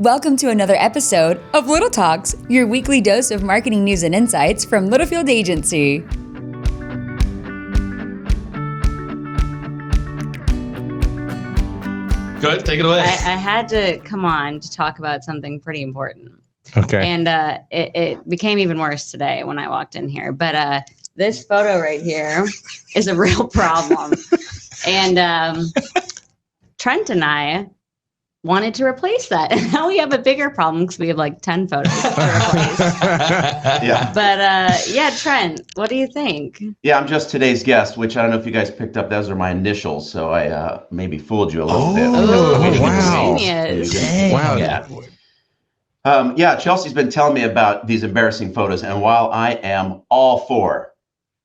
Welcome to another episode of Little Talks, your weekly dose of marketing news and insights from Littlefield Agency. Go ahead, take it away. I had to come on to talk about something pretty important. Okay. And it became even worse today when I walked in here. But this photo right here is a real problem. And Trent and I wanted to replace that. And now we have a bigger problem because we have like 10 photos to replace. Yeah. But yeah, Trent, what do you think? Yeah, I'm just today's guest, which I don't know if you guys picked up. Those are my initials, so I maybe fooled you a little bit. Oh, wow. Genius. Wow. Yeah, Chelsea's been telling me about these embarrassing photos, and while I am all for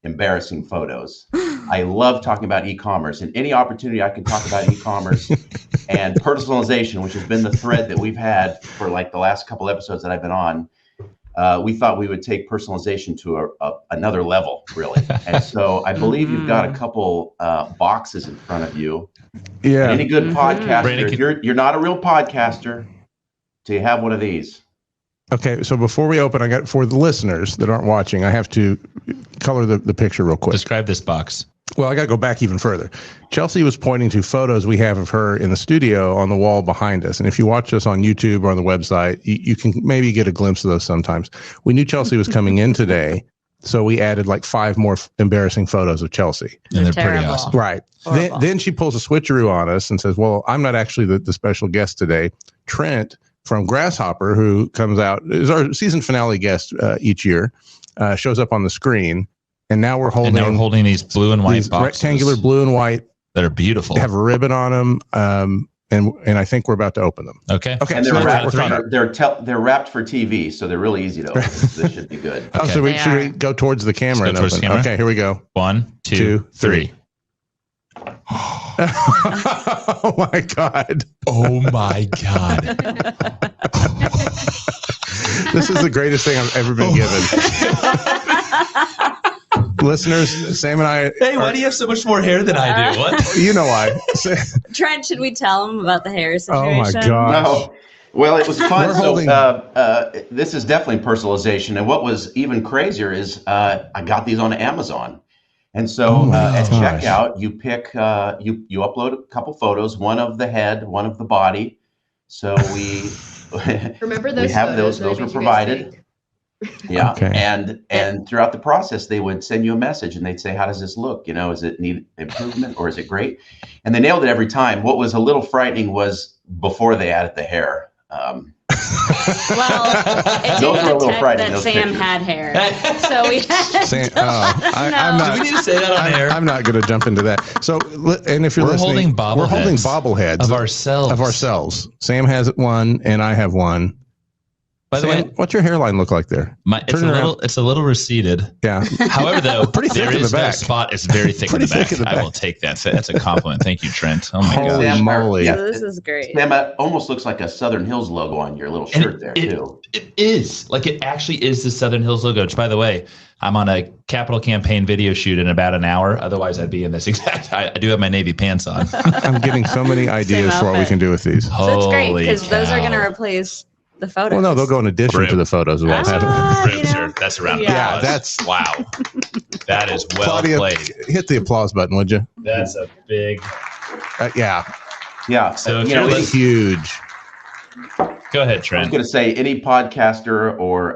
embarrassing photos, I love talking about e-commerce, and any opportunity I can talk about e-commerce and personalization, which has been the thread that we've had for like the last couple episodes that I've been on. We thought we would take personalization to another level, really. And so I believe you've got a couple boxes in front of you. Yeah. And any good podcaster, Brandon, you're not a real podcaster till you have one of these. Okay. So before we open, I got for the listeners that aren't watching, I have to color the picture real quick. Describe this box. Well, I got to go back even further. Chelsea was pointing to photos we have of her in the studio on the wall behind us. And if you watch us on YouTube or on the website, you can maybe get a glimpse of those sometimes. We knew Chelsea was coming in today, so we added like 5 more embarrassing photos of Chelsea. And they're Terrible. pretty awesome. Right. Then she pulls a switcheroo on us and says, well, I'm not actually the special guest today. Trent from Grasshopper, who comes out, is our season finale guest each year, shows up on the screen. And now we're holding these blue and white boxes. Rectangular blue and white. That are beautiful. Have a ribbon on them. And I think we're about to open them. Okay. And so they're we're they're wrapped for TV, so they're really easy to open. So this should be good. Oh, so should we go towards the camera and open? Okay, here we go. 1, 2, 3. Oh my God. Oh my God. This is the greatest thing I've ever been given. Listeners, Sam and I. Hey, why do you have so much more hair than I do? What? You know why. Trent, should we tell him about the hair situation? Oh my God. No. Well, it was fun. We're This is definitely personalization. And what was even crazier is I got these on Amazon. And so at checkout, you pick, you upload a couple photos, one of the head, one of the body. So we remember those. We have those were provided. Yeah. Okay. And throughout the process, they would send you a message and they'd say, how does this look? You know, does it need improvement or is it great? And they nailed it every time. What was a little frightening was before they added the hair. Well, it Those were a didn't little detect frightening, that those Sam pictures. had hair. So we had Sam, to I'm not. Do we need to say that on air? I'm not going to jump into that. So, and if you're We're listening, holding we're holding bobbleheads bobbleheads of ourselves. Sam has one, and I have one. By the Sam, way, what's your hairline look like there? It's a little receded. Yeah. However, though, Pretty thick there in is the no back. spot. It's very thick in the Pretty back. thick in the I back. will take that. That's a compliment. Thank you, Trent. Oh my Holy God. moly. Yeah. So this is great. Sam, it almost looks like a Southern Hills logo on your little shirt there, too. It is. Like, it actually is the Southern Hills logo, which, by the way, I'm on a capital campaign video shoot in about an hour. Otherwise, I'd be in this exact. I do have my Navy pants on. I'm getting so many ideas for what we outfit. can do with these. So it's great Holy because those are cow. going to replace the photos. Well, no, they'll go in addition to the photos. We'll have. Ribs are- that's a round of Yeah. applause. That's- wow. That is well Claudia, played. hit the applause button, would you? That's a big. Yeah. Yeah. So if you you're know, listening- Huge. Go ahead, I was Trent. going to say any podcaster or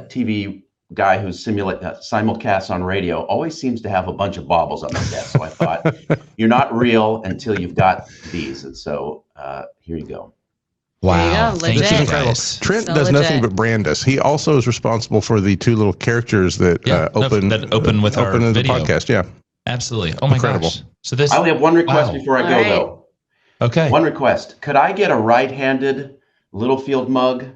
TV guy who's simulcasts on radio always seems to have a bunch of baubles on their desk. So I thought you're not real until you've got these. And so here you go. Wow. go, Thank This legit. is incredible. guys. Trent So does nothing legit. but brand us. He also is responsible for the 2 little characters that open with our the video. podcast. Yeah. Absolutely. Oh my Incredible. gosh. So this. I only have one request Wow. before I All go, right. though. Okay. One request. Could I get a right-handed Littlefield mug?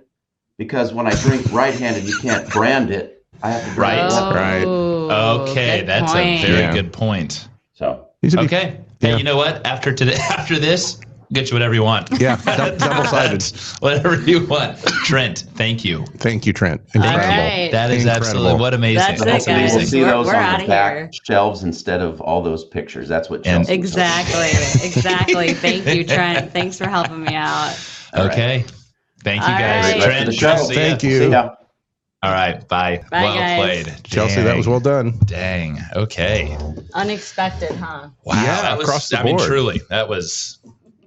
Because when I drink right-handed, you can't brand it. I have to drink Right. left. Right. Okay. Good That's point. a very Yeah. good point. So He's a big- Okay. Yeah. Hey, you know what? After this, get you whatever you want. Yeah. Double-sided. Whatever you want. Trent, thank you. Thank you, Trent. All Incredible. right. That is Incredible. absolutely what amazing. That's it, hopefully guys. we'll see We're- those we're on outta the back here. shelves instead of all those pictures. That's what And- Chelsea was Exactly. Thank you, Trent. Thanks for helping me out. All right. Okay. Thank you All guys. right. Great rest of the show. see ya. Thank you. See ya. All right. Bye. Bye, well guys. played. Chelsea, that was well done. Dang. Okay. Unexpected, huh? Wow. Yeah, that was, across the I mean, board. truly, that was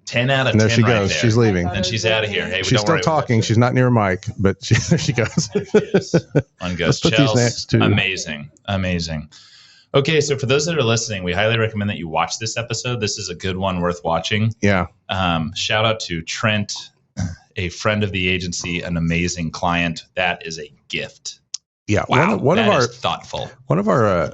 10 out of And 10 there she right goes. there. She's leaving. I thought And she's out of here. Hey, She's don't still worry, talking. She's not near a mic, but there she goes. There she is. One goes. Let's put these Chelsea. next to- Amazing. Amazing. Okay, so for those that are listening, we highly recommend that you watch this episode. This is a good one worth watching. Yeah. Shout out to Trent, a friend of the agency, an amazing client. That is a gift. Yeah. Wow, One of that our is thoughtful. One of our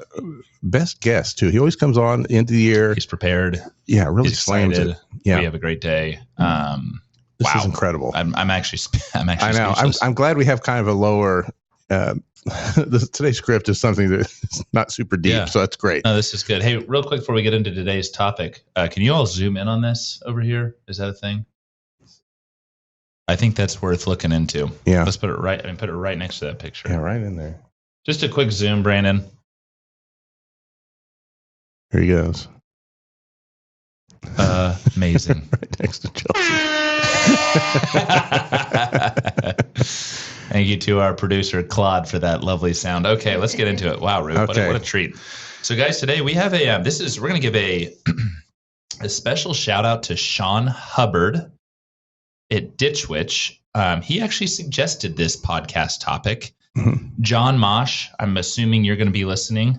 best guests too. He always comes on end of the year. He's prepared. Yeah, really He's slams excited. it. Yeah, We have a great day. this wow. is incredible. I'm actually I know. speechless. I'm glad we have kind of a lower. Today's script is something that's not super deep, Yeah. so that's great. No, this is good. Hey, real quick before we get into today's topic, can you all zoom in on this over here? Is that a thing? I think that's worth looking into. Yeah. Let's put it right. I mean, put it right next to that picture. Yeah, right in there. Just a quick zoom, Brandon. Here he goes. Amazing. Right next to Chelsea. Thank you to our producer Claude for that lovely sound. Okay, let's get into it. Wow, Roop, Okay. what a treat. So, guys, today we have a. We're going to give a special shout out to Sean Hubbard at Ditch Witch. He actually suggested this podcast topic. Mhm. John Mosh, I'm assuming you're going to be listening.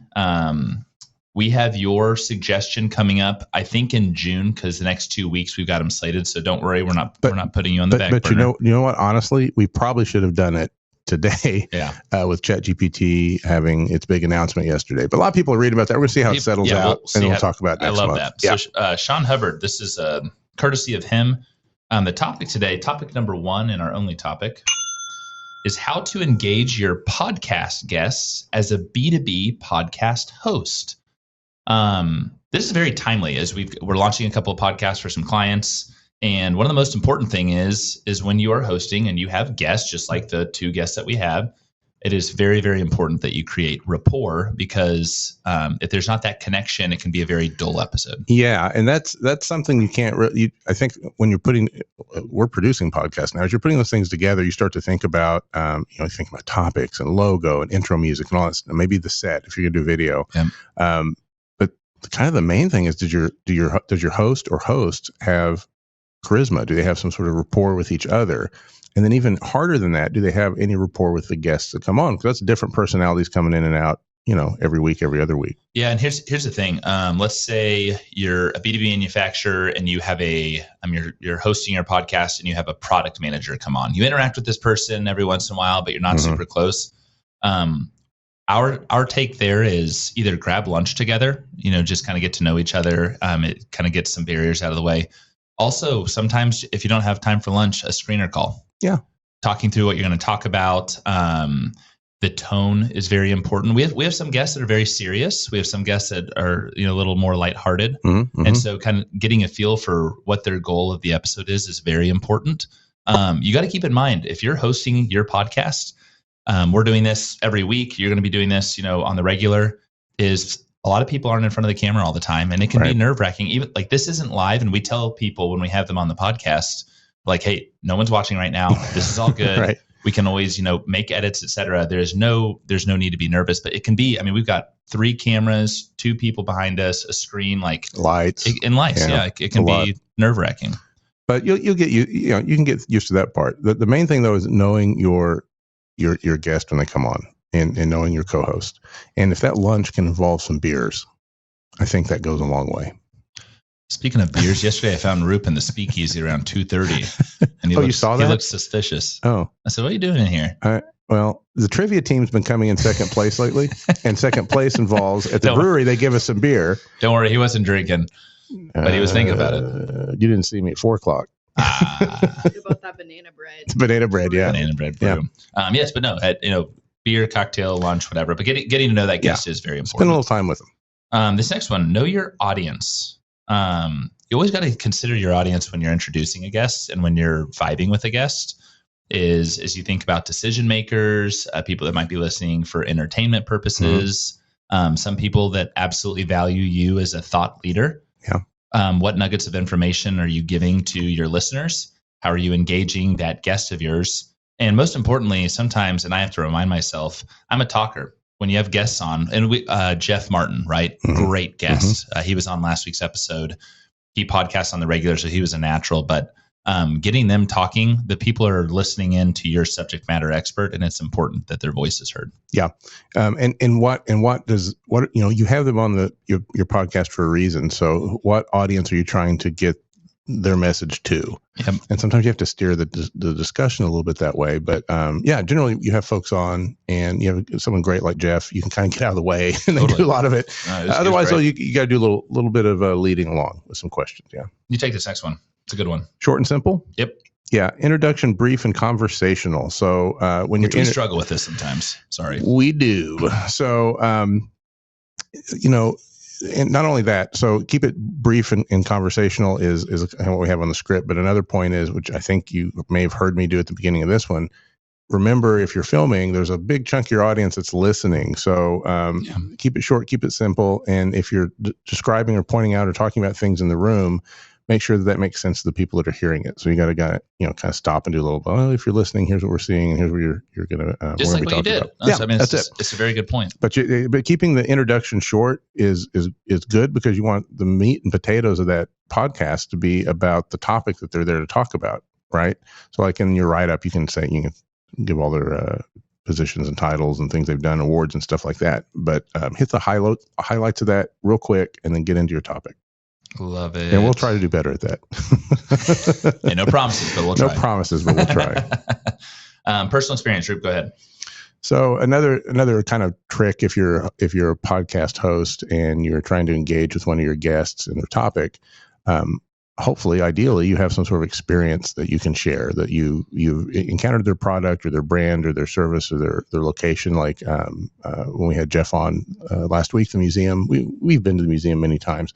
We have your suggestion coming up, I think in June, because the next 2 weeks we've got them slated. So don't worry, we're not putting you on the back But burner. you know what? Honestly, we probably should have done it today. Yeah. With ChatGPT having its big announcement yesterday. But a lot of people are reading about that. We're going to see how it settles Yeah, we'll out, see and we'll how- talk about it I next love month. that. Yeah. So Sean Hubbard, this is courtesy of him. The topic today, topic number 1 and our only topic, is how to engage your podcast guests as a B2B podcast host. This is very timely as we're launching a couple of podcasts for some clients. And one of the most important thing is when you are hosting and you have guests, just like the 2 guests that we have, it is very, very important that you create rapport because if there's not that connection, it can be a very dull episode. Yeah, and that's something you can't really. I think when we're producing podcasts now. As you're putting those things together, you start to think about, you think about topics and logo and intro music and all that stuff. Maybe the set if you're gonna do video. Yeah. But kind of the main thing is, does your host or host have charisma? Do they have some sort of rapport with each other? And then even harder than that, do they have any rapport with the guests that come on? Because that's different personalities coming in and out, every week, every other week. Yeah, and here's the thing. Let's say you're a B2B manufacturer and you have you're hosting your podcast and you have a product manager come on. You interact with this person every once in a while, but you're not super close. Our take there is either grab lunch together, just kind of get to know each other. It kind of gets some barriers out of the way. Also, sometimes if you don't have time for lunch, a screener call. Yeah. Talking through what you're going to talk about. The tone is very important. We have some guests that are very serious. We have some guests that are a little more lighthearted. And so kind of getting a feel for what their goal of the episode is very important. You got to keep in mind, if you're hosting your podcast, we're doing this every week. You're going to be doing this, on the regular. Is a lot of people aren't in front of the camera all the time, and it can be nerve-wracking. Even like this isn't live, and we tell people when we have them on the podcast, like, hey, no one's watching right now. This is all good. Right. We can always, make edits, etc. There's no need to be nervous, but it can be. I mean, we've got 3 cameras, 2 people behind us, a screen, like lights. lights. Yeah, it can be nerve-wracking. But you can get used to that part. The main thing though is knowing your guest when they come on, and knowing your co-host. And if that lunch can involve some beers, I think that goes a long way. Speaking of beers, yesterday I found Roop in the speakeasy around 2:30, and you saw that? He looked suspicious. Oh, I said, "What are you doing in here?" Well, the trivia team's been coming in second place lately, and second place involves at the Don't- brewery. They give us some beer, Don't worry, he wasn't drinking, but he was thinking about it. You didn't see me at 4:00. About that banana bread. It's banana bread, yeah. Banana bread brew. Yes, but no, beer, cocktail, lunch, whatever. But getting to know that guest is very Spend a important. little time with them. This next one, know your audience. You always got to consider your audience when you're introducing a guest and when you're vibing with a guest. Is as you think about decision makers, people that might be listening for entertainment purposes, some people that absolutely value you as a thought leader. Yeah. What nuggets of information are you giving to your listeners? How are you engaging that guest of yours? And most importantly, sometimes, and I have to remind myself, I'm a talker. When you have guests on, and Jeff Martin, right? Great guest. He was on last week's episode. He podcasts on the regular, so he was a natural. But getting them talking, the people are listening in to your subject matter expert, and it's important that their voice is heard. Yeah, and what you have them on your podcast for a reason. So, what audience are you trying to get their message to? Yep. And sometimes you have to steer the discussion a little bit that way. But generally you have folks on, and you have someone great like Jeff. You can kind of get out of the way, and they do a lot of it. Otherwise, though, you got to do a little bit of leading along with some questions. Yeah. You take this next one. It's a good one. Short and simple. Yep. Yeah. Introduction, brief, and conversational. So when we struggle with this sometimes. Sorry. We do. So and not only that, so keep it brief and conversational is what we have on the script. But another point is, which I think you may have heard me do at the beginning of this one, remember, if you're filming, there's a big chunk of your audience that's listening. So keep it short, keep it simple. And if you're describing or pointing out or talking about things in the room, make sure that makes sense to the people that are hearing it. So you got to kind of stop and do a little, well, if you're listening, here's what we're seeing, and here's what you're going to just like what you did. That's it. It's a very good point. But keeping the introduction short is good, because you want the meat and potatoes of that podcast to be about the topic that they're there to talk about, right? So like in your write-up, you can give all their positions and titles and things they've done, awards and stuff like that. But hit the highlights of that real quick, and then get into your topic. Love it. And we'll try to do better at that. No promises, but we'll try. No promises, but we'll try. Personal experience, Roop, go ahead. So another kind of trick, if you're a podcast host and you're trying to engage with one of your guests in their topic, hopefully, ideally, you have some sort of experience that you can share, that you've encountered their product or their brand or their service or their location. Like when we had Jeff on last week, the museum, we've been to the museum many times.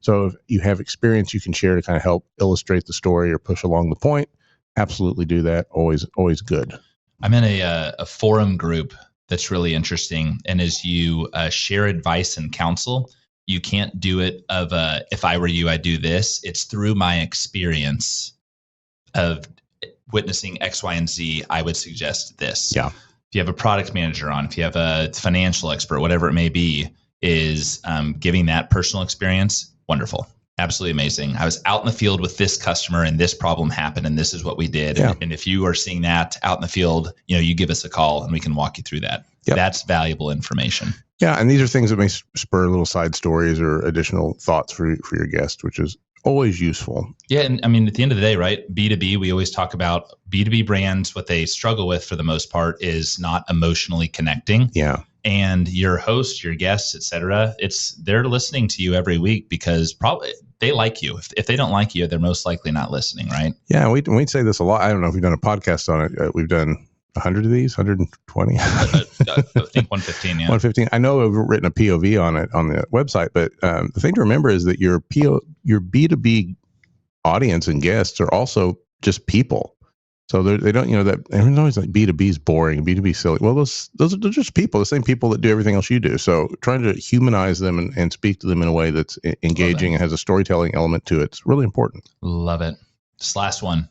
So if you have experience you can share to kind of help illustrate the story or push along the point, absolutely do that. Always good. I'm in a forum group that's really interesting. And as you share advice and counsel, you can't do it if I were you, I'd do this. It's through my experience of witnessing X, Y, and Z, I would suggest this. Yeah. If you have a product manager on, if you have a financial expert, whatever it may be, is giving that personal experience, wonderful. Absolutely amazing. I was out in the field with this customer and this problem happened and this is what we did. Yeah. And if you are seeing that out in the field, you give us a call and we can walk you through that. Yep. That's valuable information. Yeah, and these are things that may spur little side stories or additional thoughts for your guest, which is always useful. Yeah, and I mean, at the end of the day, right, B2B, we always talk about B2B brands. What they struggle with for the most part is not emotionally connecting. Yeah. And your host, your guests, et cetera, they're listening to you every week because probably they like you. If they don't like you, they're most likely not listening, right? Yeah, we'd say this a lot. I don't know if we've done a podcast on it. We've done 100 of these, 120. I think 115, yeah. 115. I know I've written a POV on it on the website, but the thing to remember is that your B2B audience and guests are also just people. So they don't, that everyone's always like B2B is boring, B2B is silly. Well, they're just people, the same people that do everything else you do. So trying to humanize them and speak to them in a way that's engaging and has a storytelling element to it. It's really important. Love it. This last one.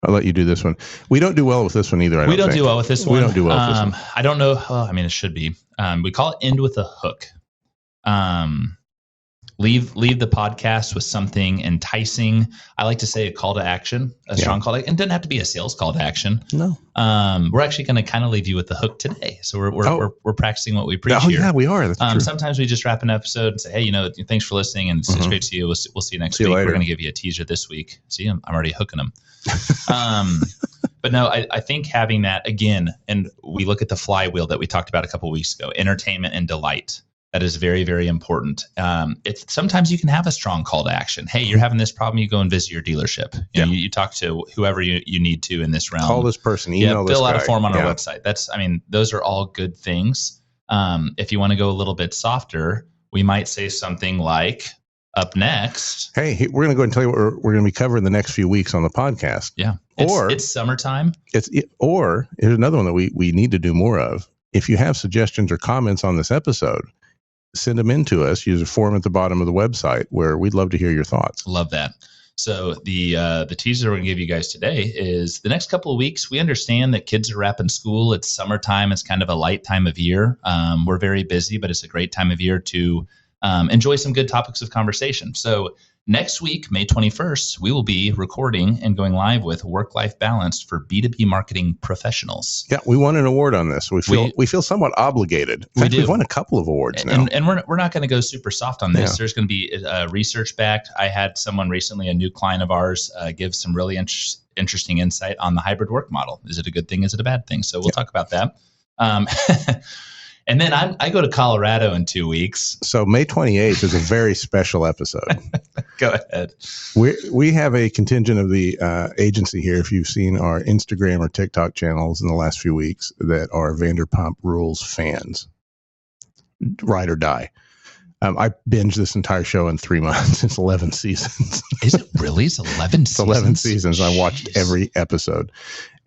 I'll let you do this one. We don't do well with this one either. We don't do well with this one. We don't do well with this one. I don't know. Well, I mean, it should be. We call it end with a hook. Leave the podcast with something enticing. I like to say a call to action, a strong call to action. It doesn't have to be a sales call to action. No. We're actually going to kind of leave you with the hook today. So we're practicing what we preach here. Yeah, we are. That's true. Sometimes we just wrap an episode and say, hey, thanks for listening, and it's great to see you. We'll see you next week. We're going to give you a teaser this week. See, I'm already hooking them. But no, I think having that again, and we look at the flywheel that we talked about a couple of weeks ago, entertainment and delight. That is very, very important. Sometimes you can have a strong call to action. Hey, you're having this problem. You go and visit your dealership. You talk to whoever you need to in this realm. Call this person. Email this guy. Fill out a form on our website. Those are all good things. If you want to go a little bit softer, we might say something like, up next. Hey, we're going to go and tell you what we're going to be covering the next few weeks on the podcast. Yeah. It's summertime. Or here's another one that we need to do more of. If you have suggestions or comments on this episode, send them in to us. Use a form at the bottom of the website where we'd love to hear your thoughts. Love that. So the teaser we're going to give you guys today is the next couple of weeks. We understand that kids are wrapping school. It's summertime. It's kind of a light time of year. We're very busy, but it's a great time of year to enjoy some good topics of conversation. So next week, May 21st, we will be recording and going live with Work-Life Balance for B2B marketing professionals. Yeah, we won an award on this. We feel somewhat obligated. In fact, we've won a couple of awards now. And we're not going to go super soft on this. Yeah. There's going to be research backed. I had someone recently, a new client of ours, give some really interesting insight on the hybrid work model. Is it a good thing? Is it a bad thing? So we'll talk about that. And then I go to Colorado in 2 weeks. So May 28th is a very special episode. Go ahead. We have a contingent of the agency here, if you've seen our Instagram or TikTok channels in the last few weeks, that are Vanderpump Rules fans. Ride or die. I binged this entire show in 3 months. It's 11 seasons. Is it really? It's 11 seasons? 11 seasons. I watched every episode.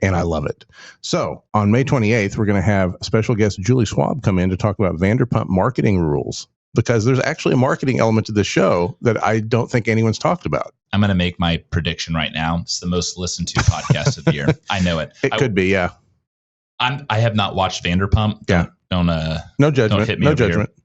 And I love it. So on May 28th, we're going to have special guest Julie Schwab come in to talk about Vanderpump marketing rules, because there's actually a marketing element to the show that I don't think anyone's talked about. I'm going to make my prediction right now. It's the most listened to podcast of the year. I know it. It could be, yeah. I have not watched Vanderpump. Don't no judgment. Don't hit me no judgment. Here.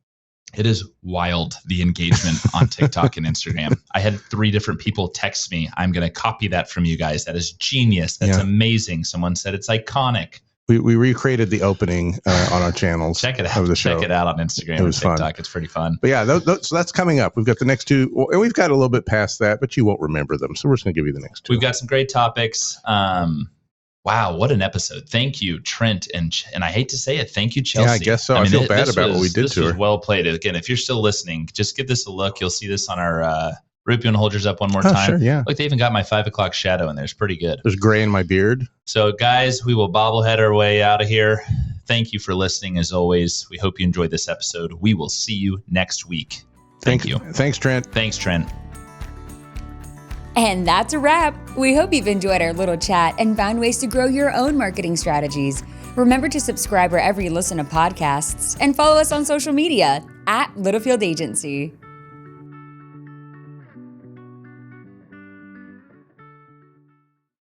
It is wild, the engagement on TikTok and Instagram. I had 3 different people text me. I'm going to copy that from you guys. That is genius. That's amazing. Someone said it's iconic. We recreated the opening on our channels. Check it out. Of the show. Check it out on Instagram and TikTok. Fun. It's pretty fun. But yeah, so that's coming up. We've got the next 2, and we've got a little bit past that, but you won't remember them. So we're just going to give you the next 2. We've got some great topics. Wow, what an episode. Thank you, Trent. And I hate to say it, thank you, Chelsea. Yeah, I guess so. I feel bad about what we did to her. This was well played. Again, if you're still listening, just give this a look. You'll see this on our Roop, you want to hold yours up one more time? Sure, yeah. Look, they even got my 5 o'clock shadow in there. It's pretty good. There's gray in my beard. So, guys, we will bobblehead our way out of here. Thank you for listening, as always. We hope you enjoyed this episode. We will see you next week. Thank you. Thanks, Trent. Thanks, Trent. And that's a wrap. We hope you've enjoyed our little chat and found ways to grow your own marketing strategies. Remember to subscribe wherever you listen to podcasts and follow us on social media @Littlefield Agency.